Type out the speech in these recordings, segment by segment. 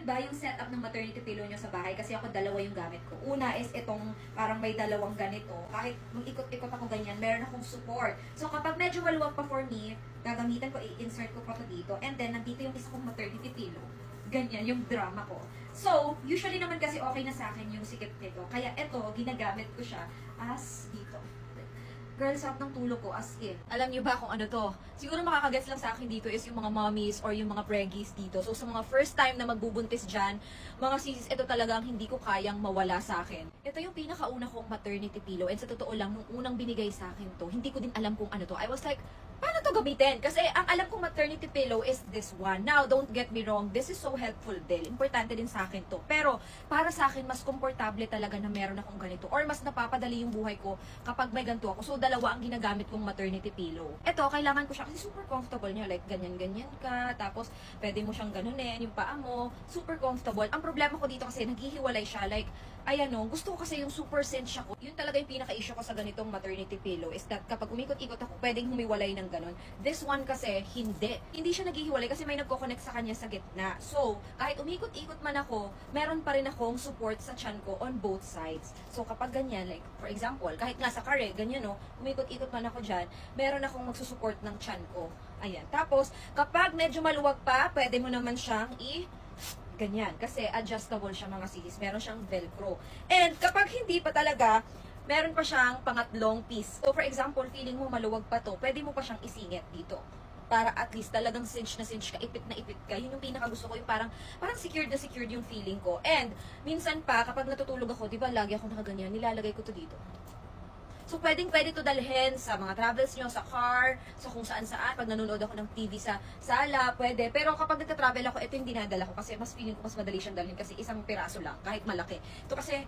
ba yung setup ng maternity pillow nyo sa bahay? Kasi ako dalawa yung gamit ko. Una is itong parang may dalawang ganito. Kahit mag-ikot-ikot ako ganyan, meron akong support. So kapag medyo maluwag pa for me, gagamitan ko, i-insert ko pa to dito. And then, nandito yung isa kong maternity pillow. Ganyan yung drama ko. So, usually naman kasi okay na sa akin yung sikip nito. Kaya ito, ginagamit ko siya as dito. Girl, sarap ng tulog ko as in. Alam niyo ba kung ano to? Siguro makakagets lang sa akin dito is yung mga mommies or yung mga preggies dito. So, sa mga first time na magbubuntis dyan, mga sisis, ito talagang hindi ko kayang mawala sa akin. Ito yung pinakauna kong maternity pillow. And sa totoo lang, nung unang binigay sa akin to, hindi ko din alam kung ano to. I was like, paano to gamitin? Kasi ang alam kong maternity pillow is this one. Now, don't get me wrong, this is so helpful din. Importante din sa akin to. Pero, para sa akin, mas komportable talaga na meron akong ganito. Or mas napapadali yung buhay ko kapag may ganito ako. So, dalawa ang ginagamit kong maternity pillow. Ito, kailangan ko siya kasi super comfortable niya. Like, ganyan-ganyan ka. Tapos, pwede mo siyang ganunin, yung paa mo. Super comfortable. Ang problema ko dito kasi, naghihiwalay siya. Like, ayan o, gusto ko kasi yung super cinch ako. Yun talaga yung pinaka-issue ko sa ganitong maternity pillow is that kapag umikot-ikot ako, pwedeng humiwalay ng ganun. This one kasi, hindi. Hindi siya naghihiwalay kasi may nagko-connect sa kanya sa gitna. So, kahit umikot-ikot man ako, meron pa rin akong support sa tiyan ko on both sides. So, kapag ganyan, like, for example, kahit nga sa kare, ganyan o, umikot-ikot man ako dyan, meron akong magsusupport ng tiyan ko. Ayan. Tapos, kapag medyo maluwag pa, pwede mo naman siyang ganyan. Kasi adjustable siya mga sis. Meron siyang velcro. And kapag hindi pa talaga, meron pa siyang pangatlong piece. So for example, feeling mo maluwag pa to, pwede mo pa siyang isingit dito. Para at least talagang cinch na cinch ka, ipit na ipit ka. Yun yung pinaka gusto ko, yung parang secured na secured yung feeling ko. And minsan pa, kapag natutulog ako, di ba lagi ako nakaganyan, nilalagay ko to dito. So, pwede to dalhin sa mga travels nyo, sa car, sa kung saan-saan. Pag nanonood ako ng TV sa sala, pwede. Pero kapag nagka-travel ako, ito yung dinadala ko kasi mas feeling ko mas madali siyang dalhin kasi isang piraso lang, kahit malaki. Ito kasi,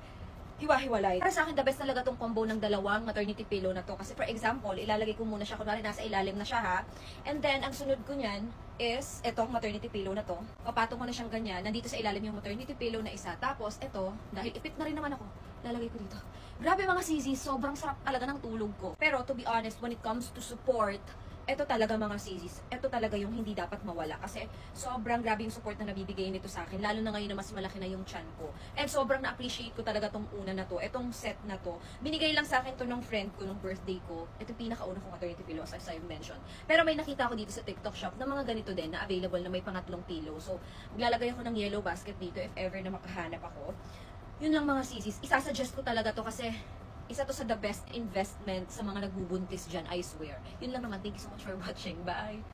hiwa-hiwalay. Para sa akin, the best talaga tong combo ng dalawang maternity pillow na to. Kasi for example, ilalagay ko muna siya, kunwari nasa ilalim na siya ha. And then, ang sunod ko niyan is, etong maternity pillow na to. Papatong ko na siyang ganyan. Nandito sa ilalim yung maternity pillow na isa. Tapos, ito, dahil ipit na rin naman ako, lalagay ko dito. Grabe mga sisi, sobrang sarap talaga ng tulog ko. Pero to be honest, when it comes to support, ito talaga mga sisis, ito talaga yung hindi dapat mawala. Kasi sobrang grabe yung support na nabibigay nito sa akin. Lalo na ngayon na mas malaki na yung tiyan ko. And sobrang na-appreciate ko talaga tong una na to. Itong set na to. Binigay lang sa akin to ng friend ko nung birthday ko. Ito pinakauna kong maternity pillow as I've mentioned. Pero may nakita ako dito sa TikTok shop na mga ganito din na available na may pangatlong pillow. So, maglalagay ako ng yellow basket dito if ever na makahanap ako. Yun lang mga sisis. Isasuggest ko talaga to kasi isa to sa the best investment sa mga nagbubuntis dyan, I swear. Yun lang naman. Thank you so much for watching. Bye!